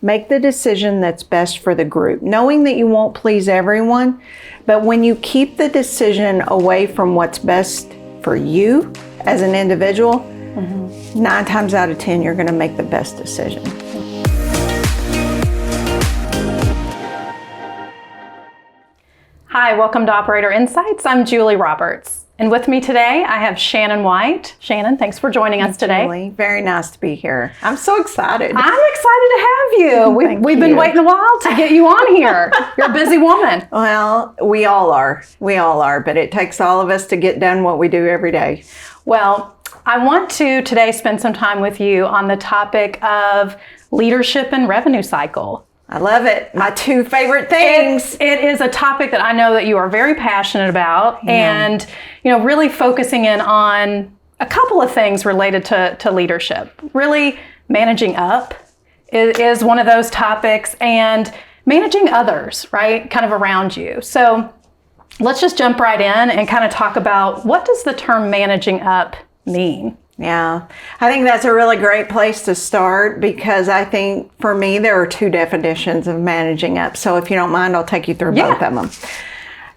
Make the decision that's best for the group, knowing that you won't please everyone. But when you keep the decision away from what's best for you as an individual, 9 times out of 10, you're going to make the best decision. Hi, welcome to Operator Insights. I'm Julie Roberts. And with me today, I have Shannon White. Shannon, thanks for joining us today. Julie, very nice to be here. I'm so excited. I'm excited to have you. We've been waiting a while to get you on here. You're a busy woman. Well, we all are. We all are. But it takes all of us to get done what we do every day. Well, I want to today spend some time with you on the topic of leadership and revenue cycle. I love it. My 2 favorite things. It is a topic that I know that you are very passionate about, and really focusing in on a couple of things related to leadership. Really, managing up is one of those topics, and managing others, right, kind of around you. So let's just jump right in and kind of talk about, what does the term managing up mean? Yeah, I think that's a really great place to start, because I think for me, there are 2 definitions of managing up. So if you don't mind, I'll take you through both of them.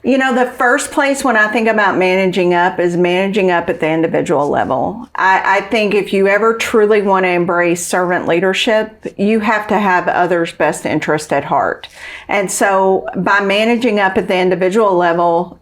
The first place when I think about managing up is managing up at the individual level. I think if you ever truly want to embrace servant leadership, you have to have others' best interest at heart. And so by managing up at the individual level,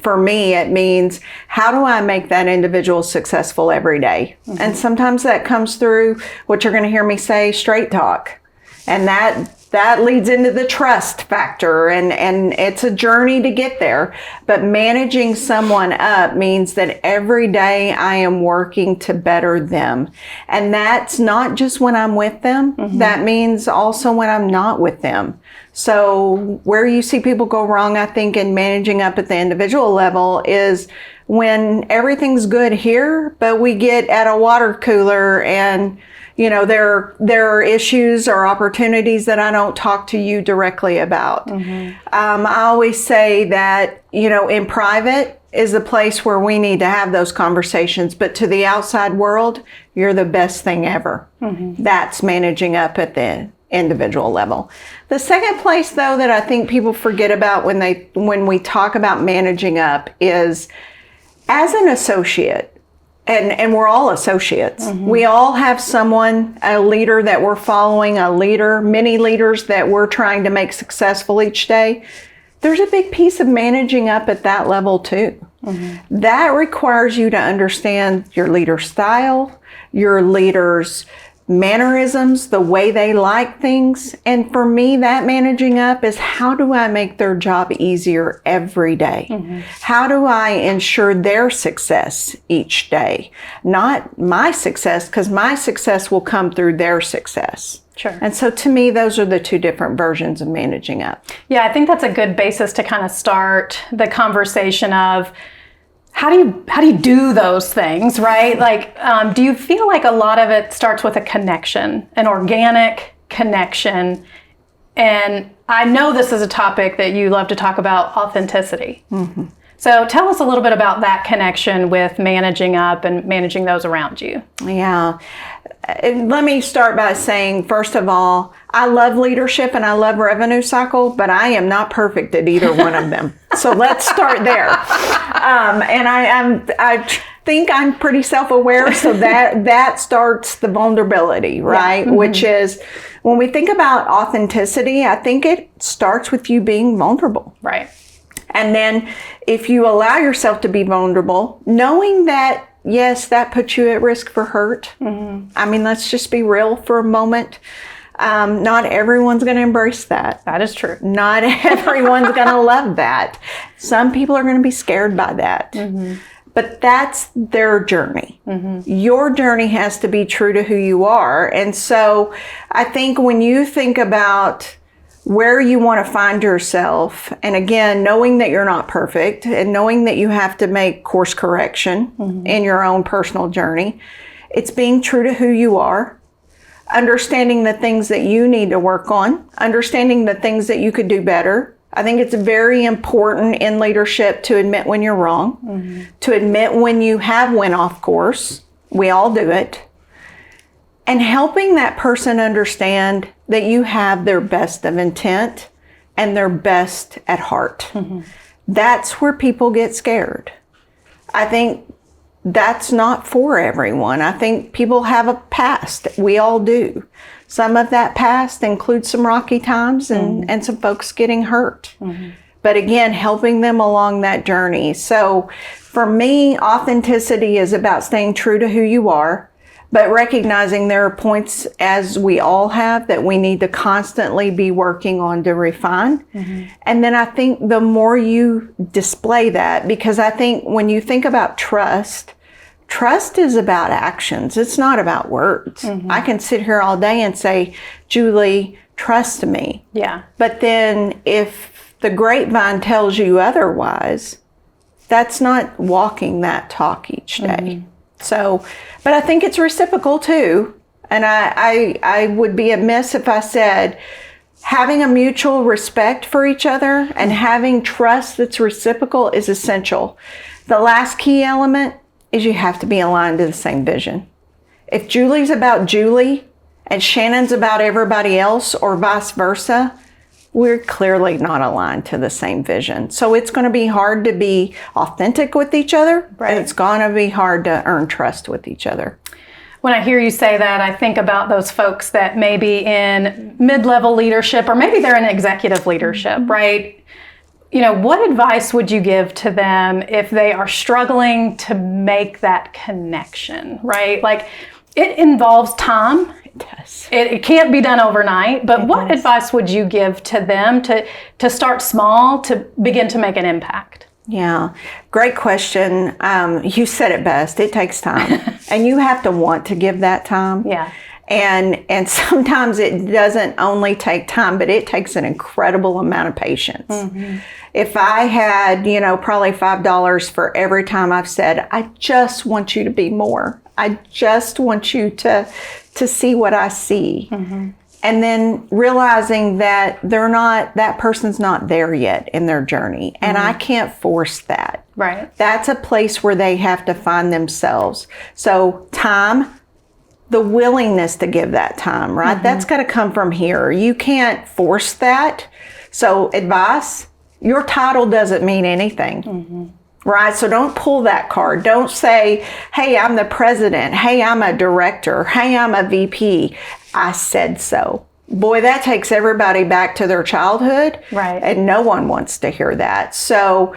for me, it means, how do I make that individual successful every day? And sometimes that comes through what you're going to hear me say, straight talk. And that leads into the trust factor, and it's a journey to get there. But managing someone up means that every day I am working to better them. And that's not just when I'm with them. That means also when I'm not with them. So where you see people go wrong, I think, in managing up at the individual level is when everything's good here, but we get at a water cooler and there are issues or opportunities that I don't talk to you directly about. I always say that, in private is the place where we need to have those conversations, but to the outside world, you're the best thing ever. That's managing up at the individual level. The second place, though, that I think people forget about when we talk about managing up is as an associate. And we're all associates. We all have someone, a leader that we're following, many leaders that we're trying to make successful each day. There's a big piece of managing up at that level too. That requires you to understand your leader's style, your leader's mannerisms, the way they like things. And for me, that managing up is, how do I make their job easier every day? How do I ensure their success each day? Not my success, because my success will come through their success. Sure. And so to me, those are the 2 different versions of managing up. Yeah, I think that's a good basis to kind of start the conversation of, how do you do those things, right? Like, do you feel like a lot of it starts with a connection, an organic connection? And I know this is a topic that you love to talk about, authenticity. So tell us a little bit about that connection with managing up and managing those around you. Yeah. Let me start by saying, first of all, I love leadership and I love revenue cycle, but I am not perfect at either one of them. So let's start there. And I think I'm pretty self-aware, so that starts the vulnerability, right? Which is, when we think about authenticity, I think it starts with you being vulnerable. Right. And then if you allow yourself to be vulnerable, knowing that, yes, that puts you at risk for hurt. I mean, let's just be real for a moment. Not everyone's going to embrace that. That is true. Not everyone's going to love that. Some people are going to be scared by that. But that's their journey. Your journey has to be true to who you are. And so I think when you think about where you want to find yourself, and again, knowing that you're not perfect and knowing that you have to make course correction in your own personal journey, it's being true to who you are, understanding the things that you need to work on, understanding the things that you could do better. I think it's very important in leadership to admit when you're wrong, to admit when you have went off course. We all do it. And helping that person understand that you have their best of intent and their best at heart. That's where people get scared. I think that's not for everyone. I think people have a past. We all do. Some of that past includes some rocky times and some folks getting hurt. But again, helping them along that journey. So for me, authenticity is about staying true to who you are, but recognizing there are points, as we all have, that we need to constantly be working on to refine. And then I think the more you display that, because I think when you think about trust is about actions. It's not about words. I can sit here all day and say, Julie, trust me. Yeah. But then if the grapevine tells you otherwise, that's not walking that talk each day. So, but I think it's reciprocal too. And I would be amiss if I said having a mutual respect for each other and having trust that's reciprocal is essential. The last key element is you have to be aligned to the same vision. If Julie's about Julie and Shannon's about everybody else, or vice versa, we're clearly not aligned to the same vision. So it's going to be hard to be authentic with each other, and it's going to be hard to earn trust with each other. When I hear you say that, I think about those folks that may be in mid-level leadership, or maybe they're in executive leadership, right? You know, what advice would you give to them if they are struggling to make that connection, right? Like, it involves time. Yes. It can't be done overnight, but what advice would you give to them to start small, to begin to make an impact? Yeah, great question. You said it best. It takes time, and you have to want to give that time. Yeah. And sometimes it doesn't only take time, but it takes an incredible amount of patience. If I had, probably $5 for every time I've said, I just want you to be more. I just want you to see what I see. And then realizing that that person's not there yet in their journey. And I can't force that. Right. That's a place where they have to find themselves. So time, the willingness to give that time, right? That's got to come from here. You can't force that. So advice, your title doesn't mean anything. Right? So don't pull that card. Don't say, hey, I'm the president. Hey, I'm a director. Hey, I'm a VP. I said so. Boy, that takes everybody back to their childhood. Right. And no one wants to hear that. So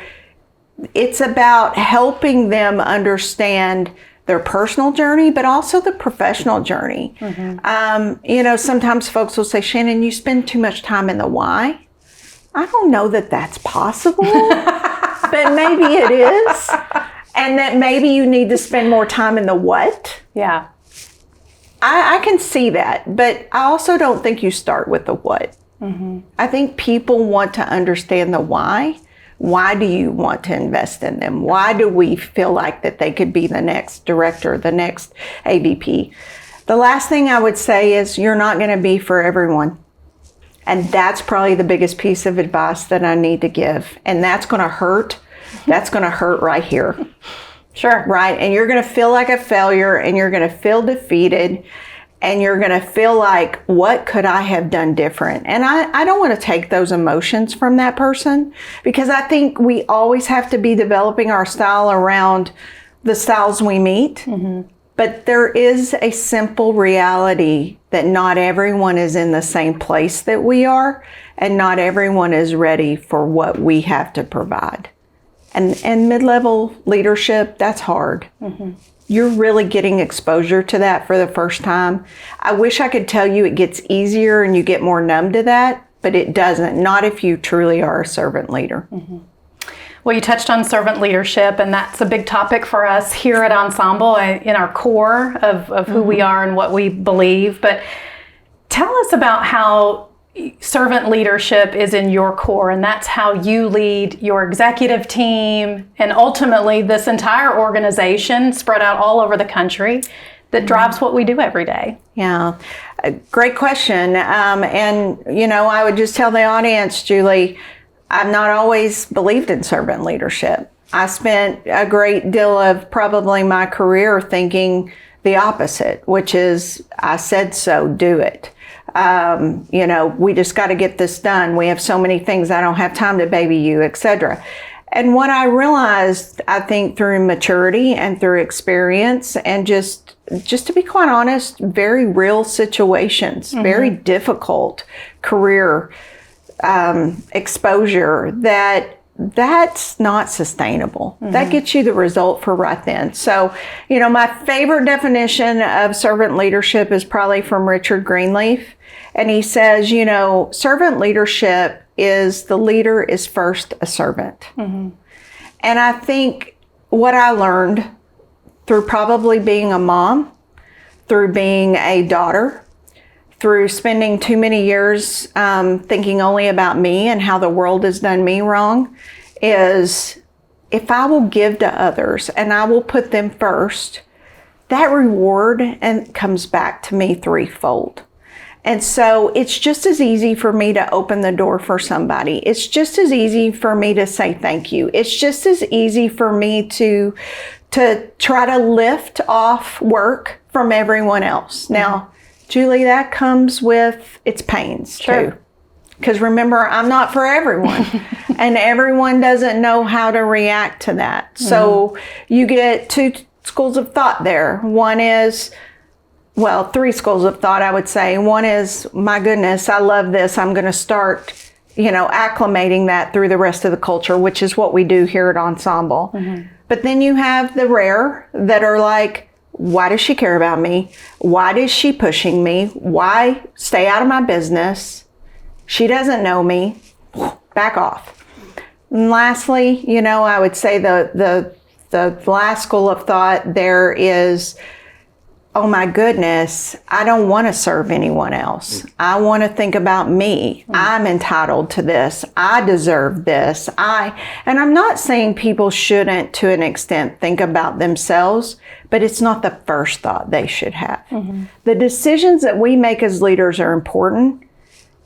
it's about helping them understand their personal journey, but also the professional journey. Sometimes folks will say, Shannon, you spend too much time in the why. I don't know that that's possible. But maybe it is. And that maybe you need to spend more time in the what. Yeah. I can see that, but I also don't think you start with the what. I think people want to understand the why. Why do you want to invest in them? Why do we feel like that they could be the next director, the next AVP? The last thing I would say is you're not going to be for everyone. And that's probably the biggest piece of advice that I need to give. And that's going to hurt. That's going to hurt right here. Sure. Right? And you're going to feel like a failure, and you're going to feel defeated, and you're going to feel like, what could I have done different? And I don't want to take those emotions from that person, because I think we always have to be developing our style around the styles we meet. But there is a simple reality that not everyone is in the same place that we are, and not everyone is ready for what we have to provide. And mid-level leadership, that's hard. You're really getting exposure to that for the first time. I wish I could tell you it gets easier and you get more numb to that, but it doesn't. Not if you truly are a servant leader. Well, you touched on servant leadership, and that's a big topic for us here at Ensemble, in our core of who we are and what we believe. But tell us about how servant leadership is in your core, and that's how you lead your executive team and ultimately this entire organization spread out all over the country that drives what we do every day. Yeah, great question. And, I would just tell the audience, Julie, I've not always believed in servant leadership. I spent a great deal of probably my career thinking the opposite, which is, I said so, do it. We just got to get this done. We have so many things. I don't have time to baby you, etc. And what I realized, I think through maturity and through experience and just to be quite honest, very real situations, very difficult career exposure, that's not sustainable. That gets you the result for right then. So, my favorite definition of servant leadership is probably from Richard Greenleaf. And he says, servant leadership is the leader is first a servant. And I think what I learned through probably being a mom, through being a daughter, through spending too many years thinking only about me and how the world has done me wrong, is if I will give to others and I will put them first, that reward comes back to me threefold. And so it's just as easy for me to open the door for somebody. It's just as easy for me to say thank you. It's just as easy for me to try to lift off work from everyone else. Now, Julie, that comes with its pains too. Because remember, I'm not for everyone. And everyone doesn't know how to react to that. So you get two schools of thought there. One is, three schools of thought, I would say. One is, my goodness, I love this. I'm going to start, acclimating that through the rest of the culture, which is what we do here at Ensemble. But then you have the rare that are like, why does she care about me? Why is she pushing me? Why stay out of my business? She doesn't know me. Back off. And lastly, I would say the last school of thought there is, oh my goodness, I don't want to serve anyone else. I want to think about me. I'm entitled to this. I deserve this. And I'm not saying people shouldn't, to an extent, think about themselves, but it's not the first thought they should have. The decisions that we make as leaders are important.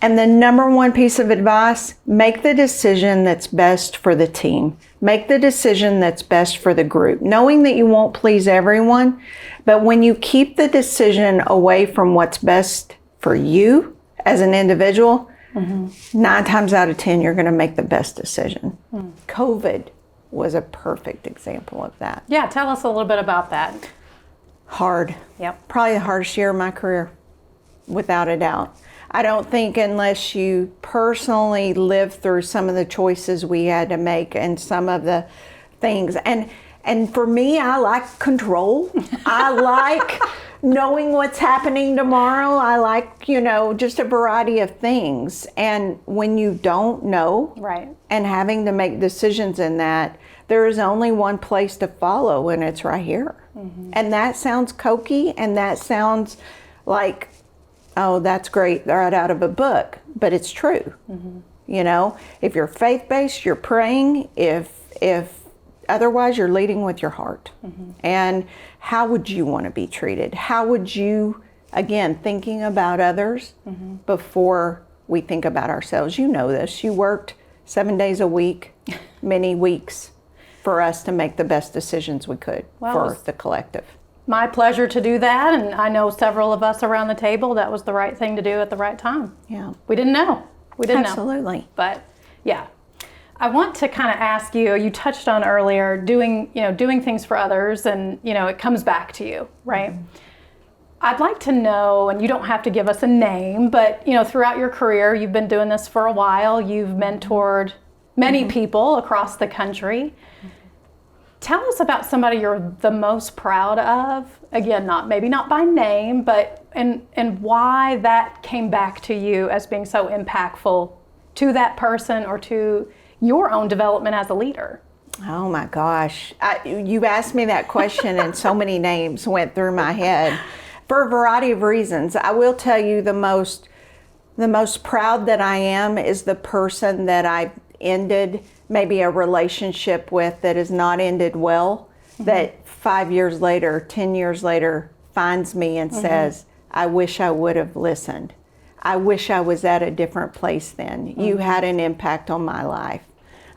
And the number one piece of advice, make the decision that's best for the team. Make the decision that's best for the group, knowing that you won't please everyone. But when you keep the decision away from what's best for you as an individual, 9 times out of 10, you're going to make the best decision. COVID was a perfect example of that. Yeah, tell us a little bit about that. Hard. Yep. Probably the hardest year of my career, without a doubt. I don't think unless you personally live through some of the choices we had to make and some of the things. And for me, I like control. I like knowing what's happening tomorrow. I like, just a variety of things. And when you don't know, and having to make decisions in that, there is only one place to follow, and it's right here. And that sounds cokey, and that sounds like, oh, that's great, right out of a book, but it's true. If you're faith-based, you're praying. If otherwise, you're leading with your heart. And how would you want to be treated? How would you, again, thinking about others before we think about ourselves? You know this. You worked 7 days a week, many weeks, for us to make the best decisions we could for the collective. My pleasure to do that, and I know several of us around the table, that was the right thing to do at the right time. Yeah. We didn't know. Absolutely. But yeah. I want to kind of ask you, you touched on earlier doing things for others, and it comes back to you, right? I'd like to know, and you don't have to give us a name, but throughout your career, you've been doing this for a while. You've mentored many people across the country. Tell us about somebody you're the most proud of. Again, maybe not by name, but and why that came back to you as being so impactful to that person or to your own development as a leader. Oh my gosh. You asked me that question and so many names went through my head for a variety of reasons. I will tell you the most proud that I am is the person that I ended maybe a relationship with that has not ended well, that 5 years later, 10 years later, finds me and says, I wish I would have listened. I wish I was at a different place then. You had an impact on my life.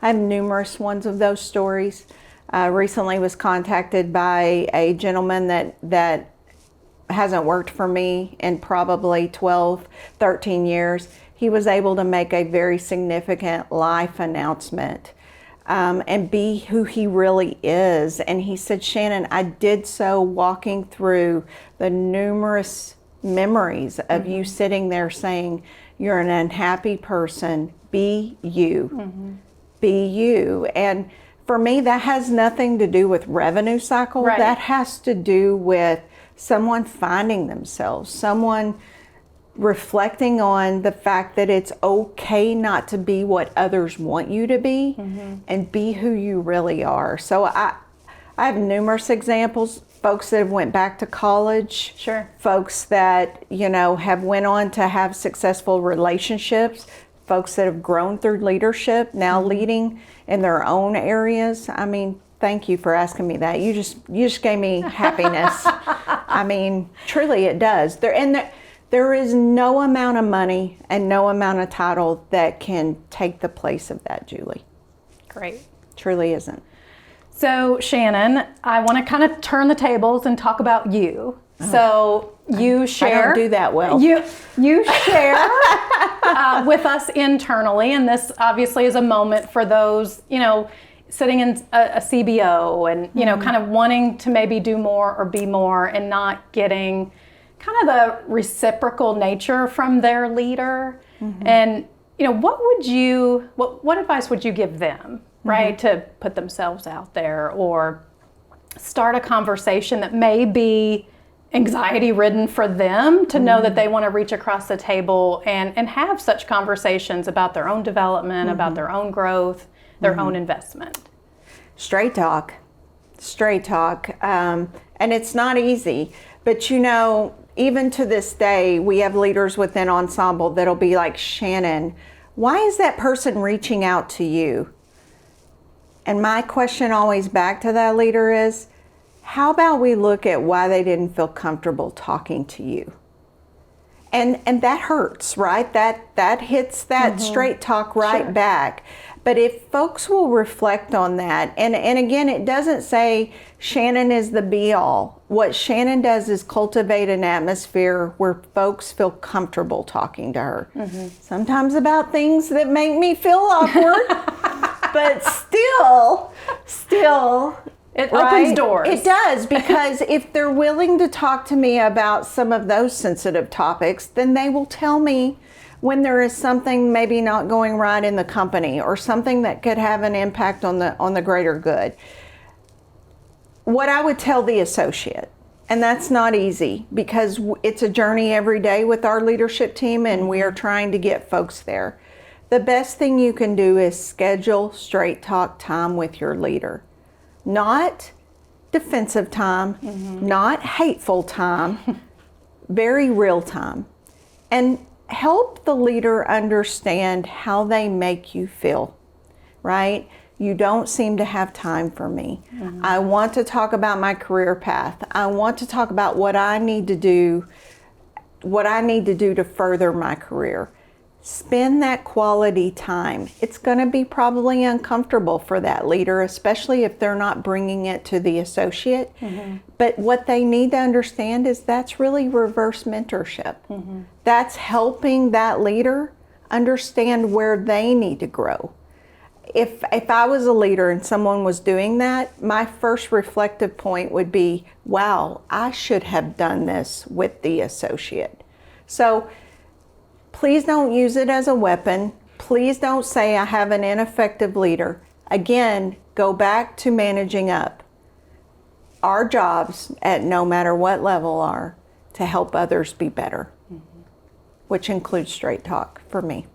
I have numerous ones of those stories. Recently was contacted by a gentleman that hasn't worked for me in probably 12, 13 years, he was able to make a very significant life announcement and be who he really is. And he said, Shannon, I did so walking through the numerous memories of you sitting there saying, you're an unhappy person, be you, be you. And for me, that has nothing to do with revenue cycle. Right. That has to do with someone finding themselves, someone reflecting on the fact that it's okay not to be what others want you to be and be who you really are. So I have numerous examples, folks that have went back to college, Sure. folks that, have went on to have successful relationships, folks that have grown through leadership, now leading in their own areas. I mean, thank you for asking me that. You just gave me happiness. I mean, truly it does. There is no amount of money and no amount of title that can take the place of that, Julie. Great. Truly isn't. So, Shannon, I want to kind of turn the tables and talk about you. So you share. I don't do that well. You share with us internally, and this obviously is a moment for those, sitting in a CBO and, kind of wanting to maybe do more or be more and not getting kind of the reciprocal nature from their leader. And, what advice would you give them, right, to put themselves out there or start a conversation that may be anxiety ridden for them to know that they want to reach across the table and have such conversations about their own development, about their own growth, their own investment? Straight talk. And it's not easy, but even to this day, we have leaders within Ensemble that'll be like, Shannon, why is that person reaching out to you? And my question always back to that leader is, how about we look at why they didn't feel comfortable talking to you? And that hurts, right? That hits that straight talk right back. But if folks will reflect on that, and again, it doesn't say Shannon is the be all. What Shannon does is cultivate an atmosphere where folks feel comfortable talking to her. Sometimes about things that make me feel awkward, but still. It opens doors. It does, because if they're willing to talk to me about some of those sensitive topics, then they will tell me when there is something maybe not going right in the company or something that could have an impact on the greater good. What I would tell the associate, and that's not easy because it's a journey every day with our leadership team and we are trying to get folks there. The best thing you can do is schedule straight talk time with your leader. Not defensive time, not hateful time, very real time. And help the leader understand how they make you feel, right? You don't seem to have time for me. I want to talk about my career path. I want to talk about what I need to do to further my career. Spend that quality time. It's going to be probably uncomfortable for that leader, especially if they're not bringing it to the associate. But what they need to understand is that's really reverse mentorship. That's helping that leader understand where they need to grow. If I was a leader and someone was doing that, my first reflective point would be, wow, I should have done this with the associate. So please don't use it as a weapon. Please don't say I have an ineffective leader. Again, go back to managing up. Our jobs at no matter what level are to help others be better, which includes straight talk for me.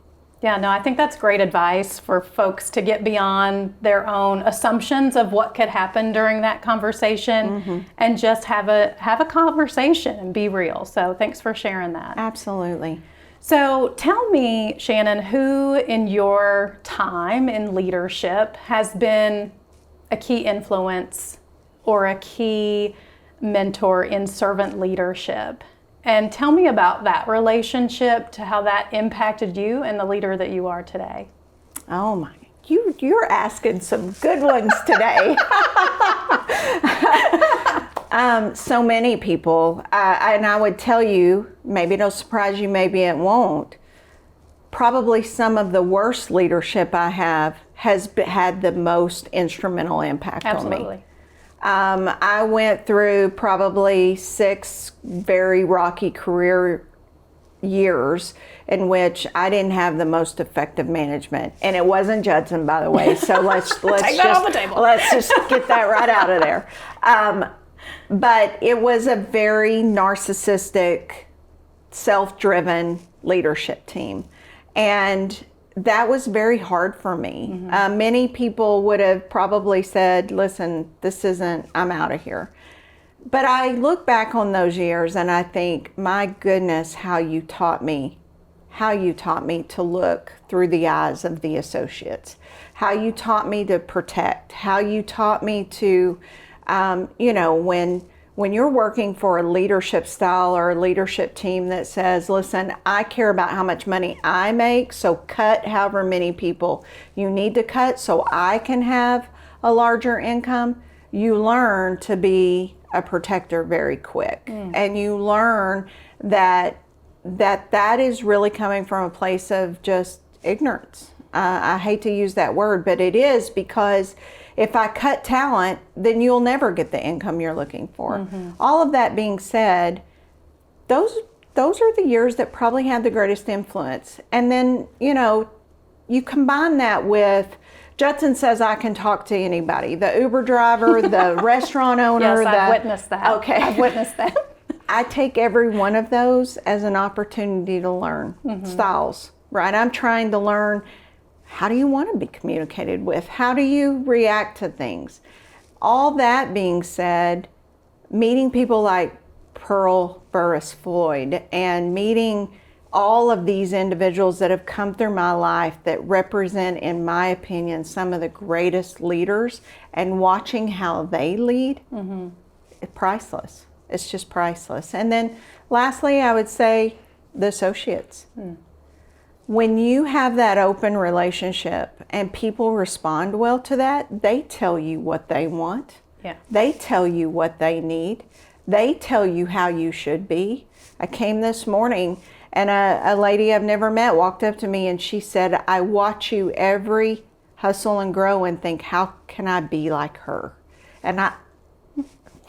Yeah, no, I think that's great advice for folks to get beyond their own assumptions of what could happen during that conversation and just have a conversation and be real. So thanks for sharing that. Absolutely. So tell me, Shannon, who in your time in leadership has been a key influence or a key mentor in servant leadership? And tell me about that relationship to how that impacted you and the leader that you are today. Oh my, you're asking some good ones today. So many people, and I would tell you, maybe it'll surprise you, maybe it won't. Probably some of the worst leadership I have has had the most instrumental impact on me. Absolutely. I went through probably 6 very rocky career years in which I didn't have the most effective management, and it wasn't Judson, by the way. So let's Take that off the table. Let's just get that right out of there. But it was a very narcissistic, self-driven leadership team, and that was very hard for me. Many people would have probably said, listen, this isn't, I'm out of here. But I look back on those years and I think, my goodness, how you taught me to look through the eyes of the associates, how you taught me to protect, how you taught me to, when you're working for a leadership style or a leadership team that says, listen, I care about how much money I make, so cut however many people you need to cut so I can have a larger income, you learn to be a protector very quick. And you learn that is really coming from a place of just ignorance. I hate to use that word, but it is, because if I cut talent, then you'll never get the income you're looking for. All of that being said, those are the years that probably had the greatest influence. And then, you combine that with, Judson says I can talk to anybody, the Uber driver, the restaurant owner. Yes, I've witnessed that. Okay. I've witnessed that. I take every one of those as an opportunity to learn styles, right? I'm trying to learn, how do you want to be communicated with? How do you react to things? All that being said, meeting people like Pearl Burris Floyd and meeting all of these individuals that have come through my life that represent, in my opinion, some of the greatest leaders, and watching how they lead, it's priceless. It's just priceless. And then lastly, I would say the associates. When you have that open relationship and people respond well to that, they tell you what they want. Yeah. They tell you what they need. They tell you how you should be. I came this morning and a lady I've never met walked up to me and she said, I watch you every hustle and grow and think, how can I be like her? And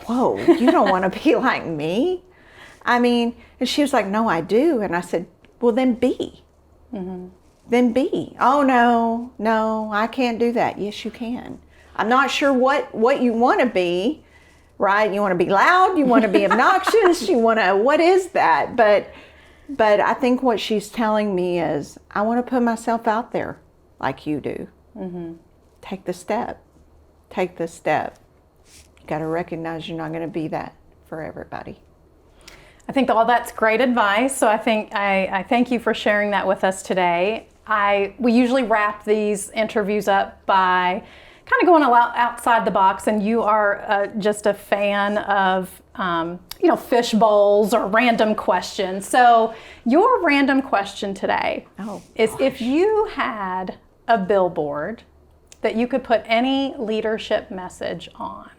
whoa, you don't want to be like me? I mean, and she was like, no, I do. And I said, well, then be. Then be. Oh, no, I can't do that. Yes, you can. I'm not sure what you want to be, right? You want to be loud? You want to be obnoxious? What is that? But I think what she's telling me is, I want to put myself out there like you do. Take the step. Take the step. You got to recognize you're not going to be that for everybody. I think all that's great advice. So I thank you for sharing that with us today. We usually wrap these interviews up by kind of going outside the box, and you are just a fan of fish bowls or random questions. So your random question today is, if you had a billboard that you could put any leadership message on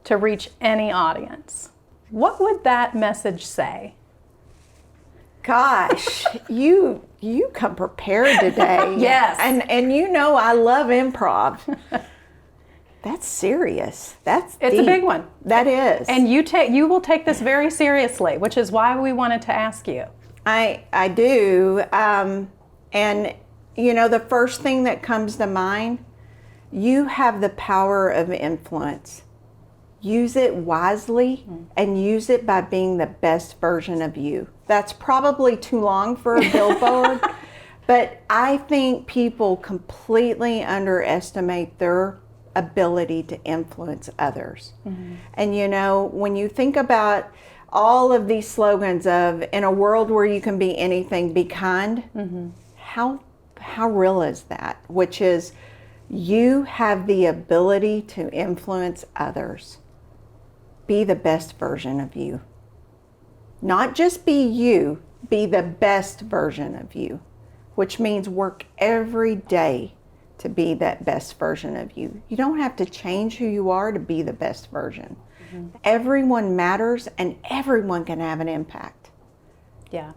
to reach any audience, what would that message say? Gosh, you come prepared today. Yes. And I love improv. That's serious. It's a big one. That is. And you will take this very seriously, which is why we wanted to ask you. I do. And the first thing that comes to mind, you have the power of influence. Use it wisely and use it by being the best version of you. That's probably too long for a billboard, but I think people completely underestimate their ability to influence others. And when you think about all of these slogans of, in a world where you can be anything, be kind, how real is that? Which is, you have the ability to influence others. Be the best version of you. Not just be you, be the best version of you, which means work every day to be that best version of you. You don't have to change who you are to be the best version. Everyone matters and everyone can have an impact. Yeah.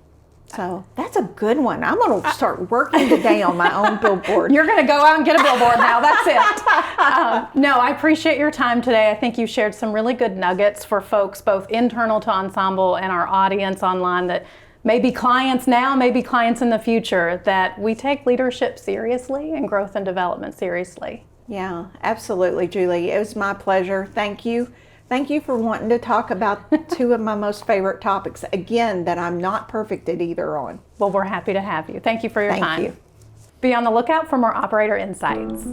So that's a good one. I'm going to start working today on my own billboard. You're going to go out and get a billboard now. That's it. No, I appreciate your time today. I think you shared some really good nuggets for folks, both internal to Ensemble and our audience online, that may be clients now, maybe clients in the future, that we take leadership seriously and growth and development seriously. Yeah, absolutely, Julie. It was my pleasure. Thank you. Thank you for wanting to talk about two of my most favorite topics, again, that I'm not perfect at either on. Well, we're happy to have you. Thank you for your time. Thank you. Be on the lookout for more operator insights.